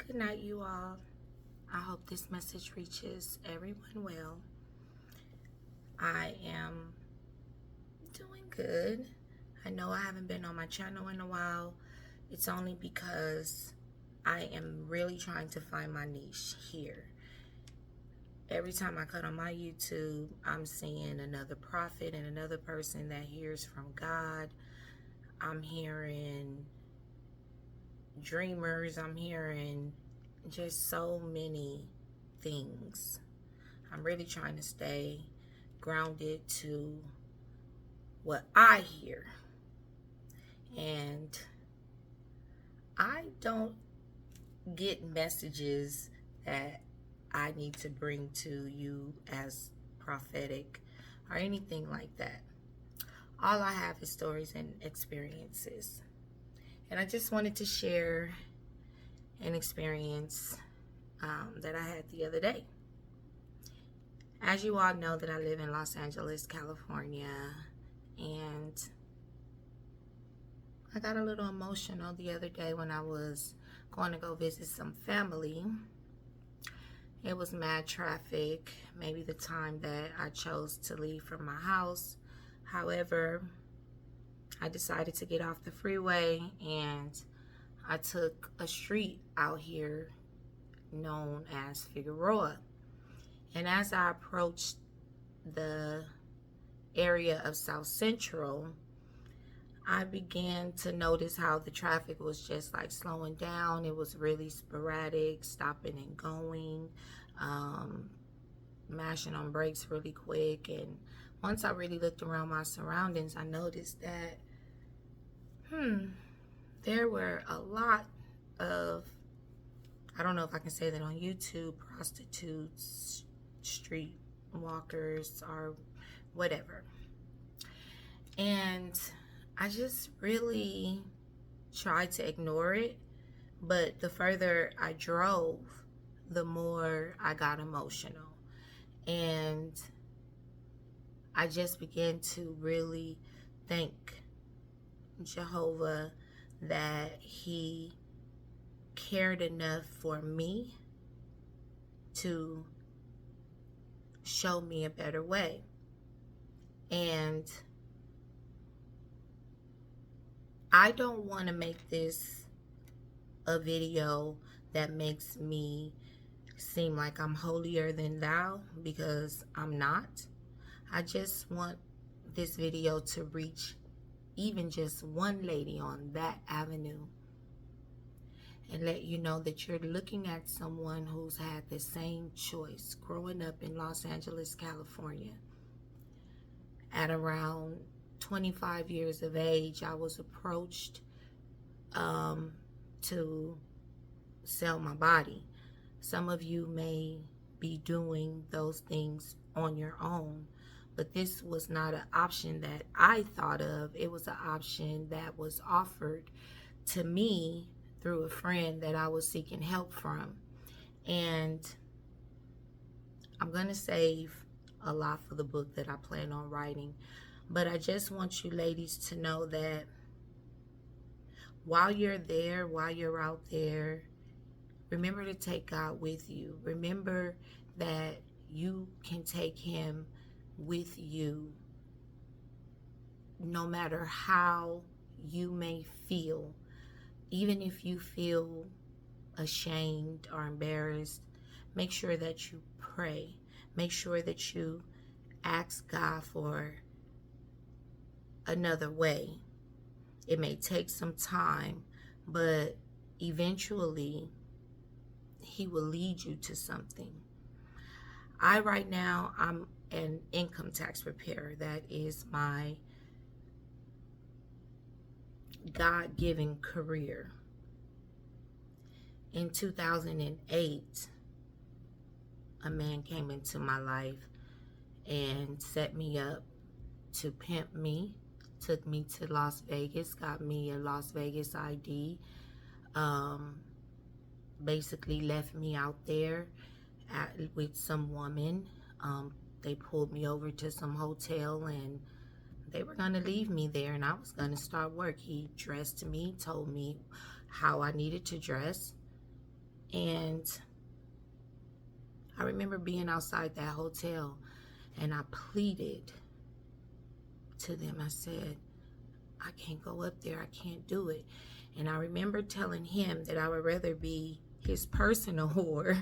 Good night, you all. I hope this message reaches everyone well. I am doing good. I know I haven't been on my channel in a while. It's only because I am really trying to find my niche here. Every time I cut on my YouTube, I'm seeing another prophet and another person that hears from God. I'm hearing dreamers. I'm hearing just so many things. I'm really trying to stay grounded to what I hear. And I don't get messages that I need to bring to you as prophetic or anything like that. All I have is stories and experiences. And I just wanted to share an experience that I had the other day. As you all know, that I live in Los Angeles, California, and I got a little emotional the other day when I was going to go visit some family. It was mad traffic, maybe the time that I chose to leave from my house. However, I decided to get off the freeway and I took a street out here known as Figueroa. And as I approached the area of South Central, I began to notice how the traffic was just like slowing down. It was really sporadic, stopping and going, mashing on brakes really quick. And once I really looked around my surroundings, I noticed that, there were a lot of, I don't know if I can say that on YouTube, prostitutes, street walkers, or whatever. And I just really tried to ignore it, but the further I drove, the more I got emotional. And I just began to really thank Jehovah that He cared enough for me to show me a better way. And I don't want to make this a video that makes me seem like I'm holier than thou, because I'm not. I just want this video to reach even just one lady on that avenue and let you know that you're looking at someone who's had the same choice. Growing up in Los Angeles, California, at around 25 years of age, I was approached to sell my body. Some of you may be doing those things on your own, but this was not an option that I thought of. It was an option that was offered to me through a friend that I was seeking help from. And I'm going to save a lot for the book that I plan on writing. But I just want you ladies to know that while you're there, while you're out there, remember to take God with you. Remember that you can take Him with you no matter how you may feel. Even if you feel ashamed or embarrassed, make sure that you pray. Make sure that you ask God for another way. It may take some time, but eventually He will lead you to something. Right now, I'm an income tax preparer. That is my God-given career. In 2008, a man came into my life and set me up to pimp me, took me to Las Vegas, got me a Las Vegas ID, basically left me out there with some woman. They pulled me over to some hotel and they were going to leave me there and I was going to start work. He dressed me, told me how I needed to dress, And I remember being outside that hotel, and I pleaded to them. I said, I can't go up there. I can't do it. And I remember telling him that I would rather be his personal whore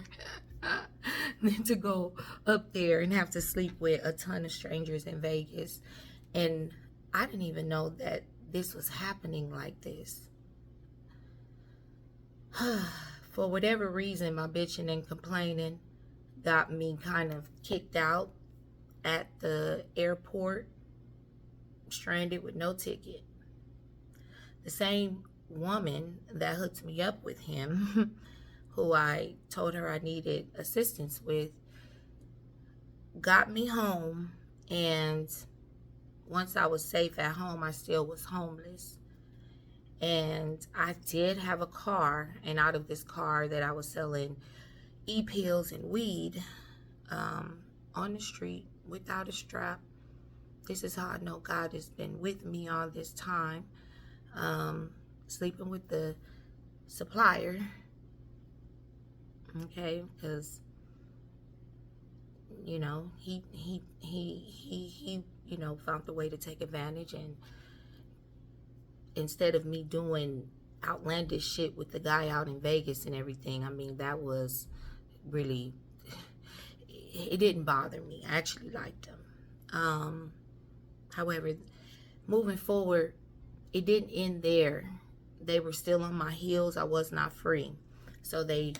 than to go up there and have to sleep with a ton of strangers in Vegas. And I didn't even know that this was happening like this. For whatever reason, my bitching and complaining got me kind of kicked out at the airport, stranded with no ticket. The same woman that hooked me up with him, who I told her I needed assistance with, got me home. And once I was safe at home, I still was homeless. And I did have a car, and out of this car that I was selling e-pills and weed on the street without a strap. This is how I know God has been with me all this time. Sleeping with the supplier, okay, because you know he found the way to take advantage. And instead of me doing outlandish shit with the guy out in Vegas and everything, I mean, that was really, it didn't bother me. I actually liked him. However, moving forward, it didn't end there. They were still on my heels. I was not free. So they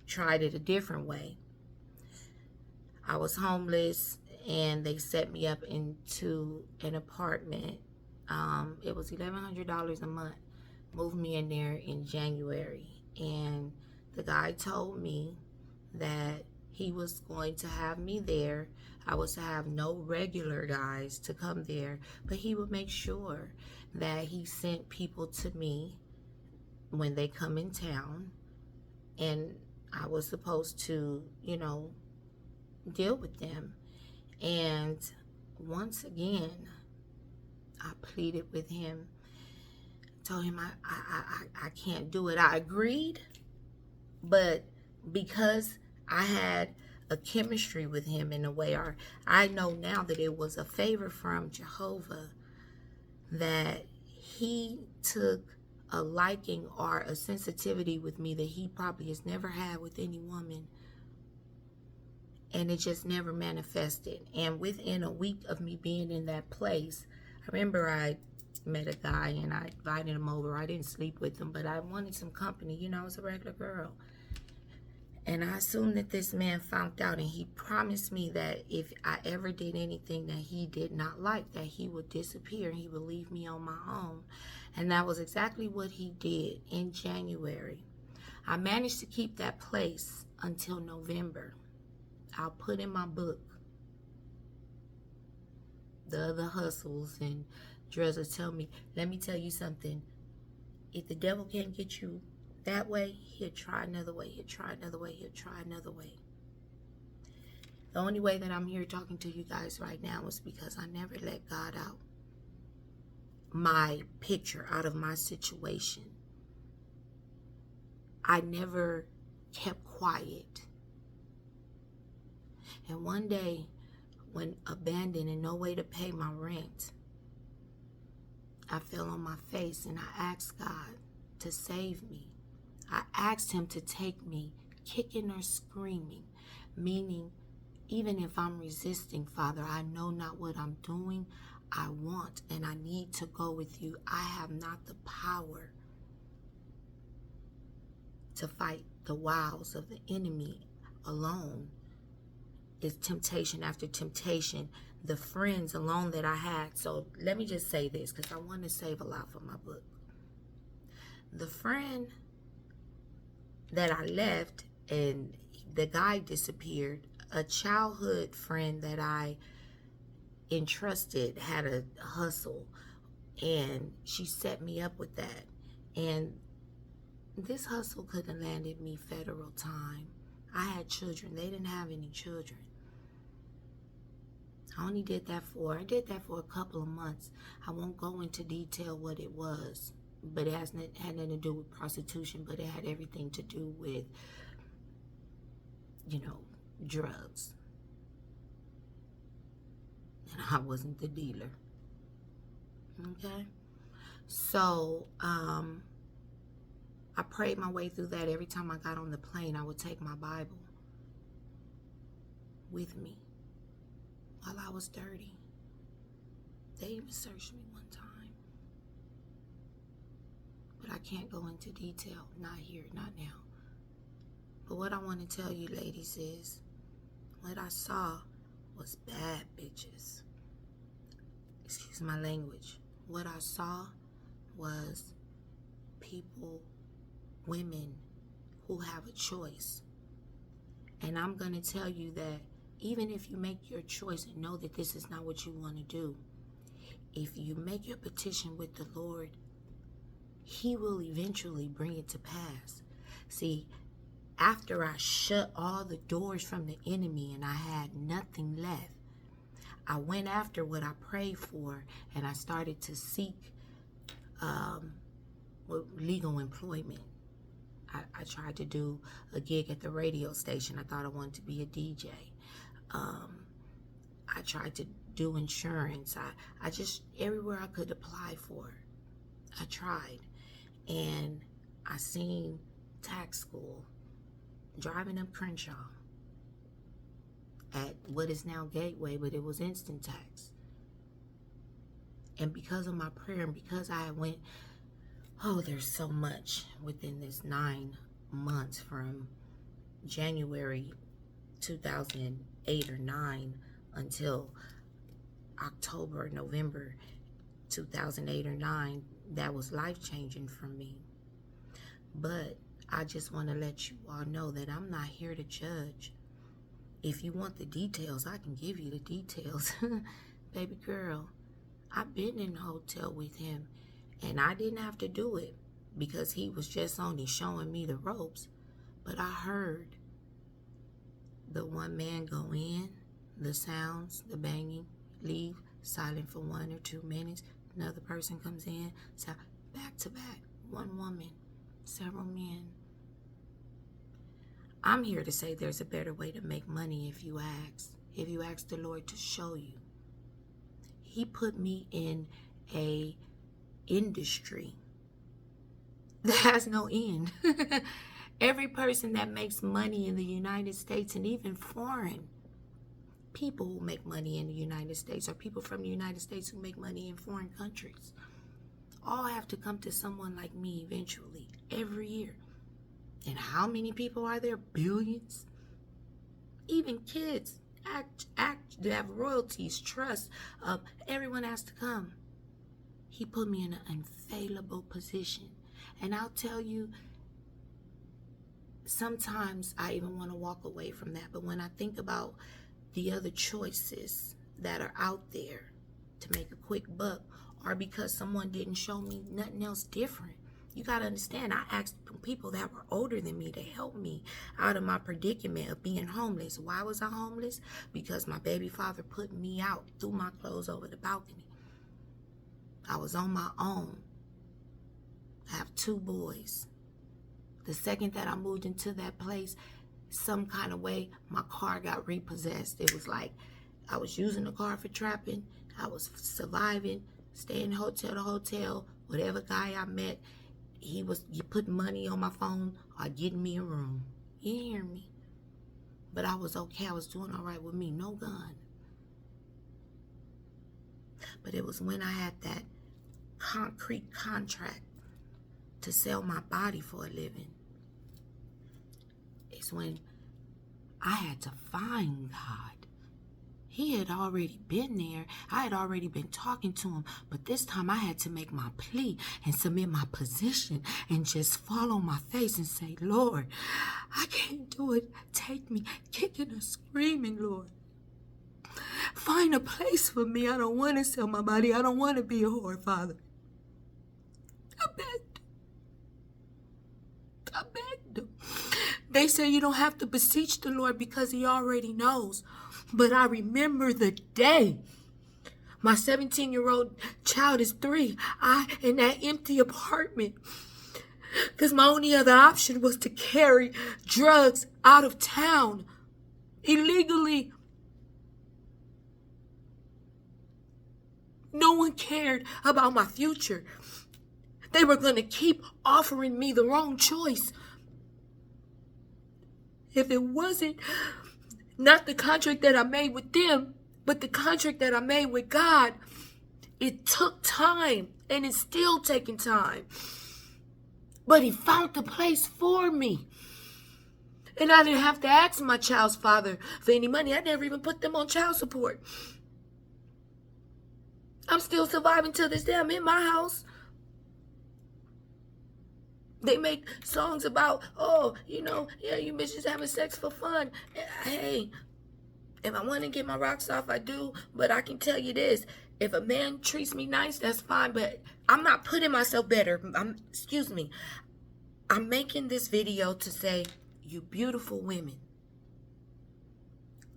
tried it a different way. I was homeless, and they set me up into an apartment. It was $1,100 a month. Moved me in there in January. And the guy told me that he was going to have me there. I was to have no regular guys to come there, but he would make sure that he sent people to me when they come in town, and I was supposed to, deal with them. And once again, I pleaded with him, told him I can't do it. I agreed, but because I had a chemistry with him in a way, or I know now that it was a favor from Jehovah, that he took a liking or a sensitivity with me that he probably has never had with any woman. And it just never manifested. And within a week of me being in that place, I remember I met a guy and I invited him over. I didn't sleep with him, but I wanted some company. I was a regular girl. And I assumed that this man found out, and he promised me that if I ever did anything that he did not like, that he would disappear and he would leave me on my own. And that was exactly what he did in January. I managed to keep that place until November. I'll put in my book the other hustles, and Drezza tell me, let me tell you something. If the devil can't get you that way, he'll try another way. He'll try another way. He'll try another way. The only way that I'm here talking to you guys right now is because I never let God out my picture, out of my situation. I never kept quiet. And one day, when abandoned and no way to pay my rent, I fell on my face and I asked God to save me. I asked him to take me kicking or screaming, meaning even if I'm resisting, Father, I know not what I'm doing. I want and I need to go with you. I have not the power to fight the wiles of the enemy alone. It's temptation after temptation, the friends alone that I had. So let me just say this, because I want to save a lot for my book. The friend that I left and the guy disappeared, a childhood friend that I entrusted had a hustle, and she set me up with that. And this hustle could have landed me federal time. I had children. They didn't have any children. I did that for a couple of months. I won't go into detail what it was, but it had nothing to do with prostitution, but it had everything to do with, drugs. And I wasn't the dealer. Okay? So, I prayed my way through that. Every time I got on the plane, I would take my Bible with me while I was dirty. They even searched me one time. But I can't go into detail. Not here, not now. But what I want to tell you, ladies, is what I saw was bad bitches. Excuse my language. What I saw was people, women who have a choice. And I'm going to tell you that even if you make your choice and know that this is not what you want to do, if you make your petition with the Lord, He will eventually bring it to pass. See, after I shut all the doors from the enemy and I had nothing left, I went after what I prayed for, and I started to seek legal employment. I tried to do a gig at the radio station. I thought I wanted to be a DJ. I tried to do insurance. I just, everywhere I could apply for, I tried. And I seen tax school, driving up Crenshaw at what is now Gateway, but it was Instant Tax. And because of my prayer and because I went, there's so much within this 9 months from January 2008 or 9 until October, November 2008 or 9, that was life-changing for me. But I just want to let you all know that I'm not here to judge. If you want the details, I can give you the details. Baby girl, I've been in a hotel with him, and I didn't have to do it because he was just only showing me the ropes. But I heard the one man go in, the sounds, the banging, leave, silent for 1 or 2 minutes. Another person comes in, so back to back, one woman, several men. I'm here to say there's a better way to make money if you ask the Lord to show you. He put me in a industry that has no end. Every person that makes money in the United States, and even foreign people who make money in the United States, or people from the United States who make money in foreign countries, all have to come to someone like me eventually, every year. And how many people are there? Billions. Even kids they have royalties, trust. Everyone has to come. He put me in an unfailable position. And I'll tell you, sometimes I even want to walk away from that. But when I think about the other choices that are out there to make a quick buck, or because someone didn't show me nothing else different. You got to understand, I asked people that were older than me to help me out of my predicament of being homeless. Why was I homeless? Because my baby father put me out, threw my clothes over the balcony. I was on my own. I have 2 boys. The second that I moved into that place, some kind of way, my car got repossessed. It was like I was using the car for trapping. I was surviving, staying hotel to hotel. Whatever guy I met, you put money on my phone or getting me a room. You didn't hear me. But I was okay. I was doing all right with me. No gun. But it was when I had that concrete contract to sell my body for a living. It's when I had to find God. He had already been there. I had already been talking to him. But this time I had to make my plea and submit my position and just fall on my face and say, Lord, I can't do it. Take me, kicking and screaming, Lord. Find a place for me. I don't want to sell my body. I don't want to be a whore, Father. I begged. I begged him. They say you don't have to beseech the Lord because he already knows. But I remember the day My 17-year-old child is 3. I in that empty apartment. Because my only other option was to carry drugs out of town illegally. No one cared about my future. They were going to keep offering me the wrong choice. If it wasn't not the contract that I made with them, but the contract that I made with God, it took time, and it's still taking time. But he found the place for me. And I didn't have to ask my child's father for any money. I never even put them on child support. I'm still surviving to this day. I'm in my house. They make songs about, oh, you bitches having sex for fun. Hey, if I want to get my rocks off, I do. But I can tell you this. If a man treats me nice, that's fine. But I'm not putting myself better. I'm making this video to say, you beautiful women,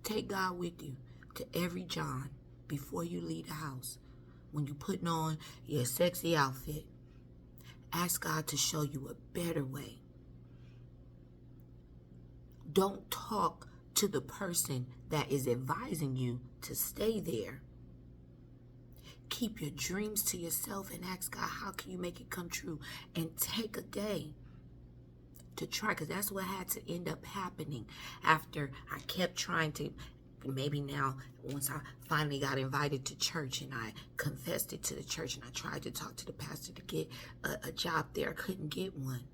take God with you to every John before you leave the house. When you're putting on your sexy outfit, ask God to show you a better way. Don't talk to the person that is advising you to stay there. Keep your dreams to yourself and ask God, how can you make it come true? And take a day to try, because that's what had to end up happening after I kept trying to. Maybe now, once I finally got invited to church and I confessed it to the church and I tried to talk to the pastor to get a job there, I couldn't get one.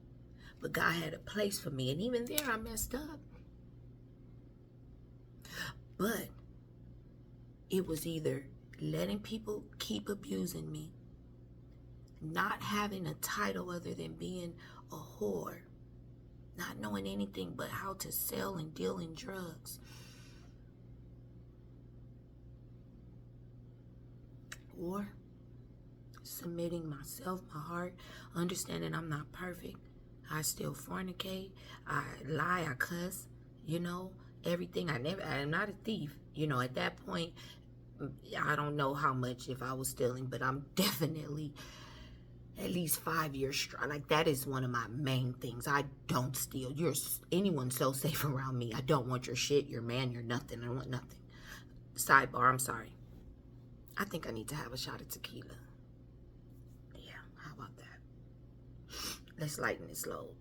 But God had a place for me, and even there I messed up. But it was either letting people keep abusing me, not having a title other than being a whore, not knowing anything but how to sell and deal in drugs, or submitting myself, my heart, understanding I'm not perfect. I still fornicate, I lie, I cuss, everything. I'm not a thief. At that point, I don't know how much if I was stealing, but I'm definitely at least 5 years strong. Like, that is one of my main things. I don't steal. Anyone's so safe around me. I don't want your shit, your man, your nothing. I don't want nothing. Sidebar, I'm sorry. I think I need to have a shot of tequila. Yeah, how about that? Let's lighten this load.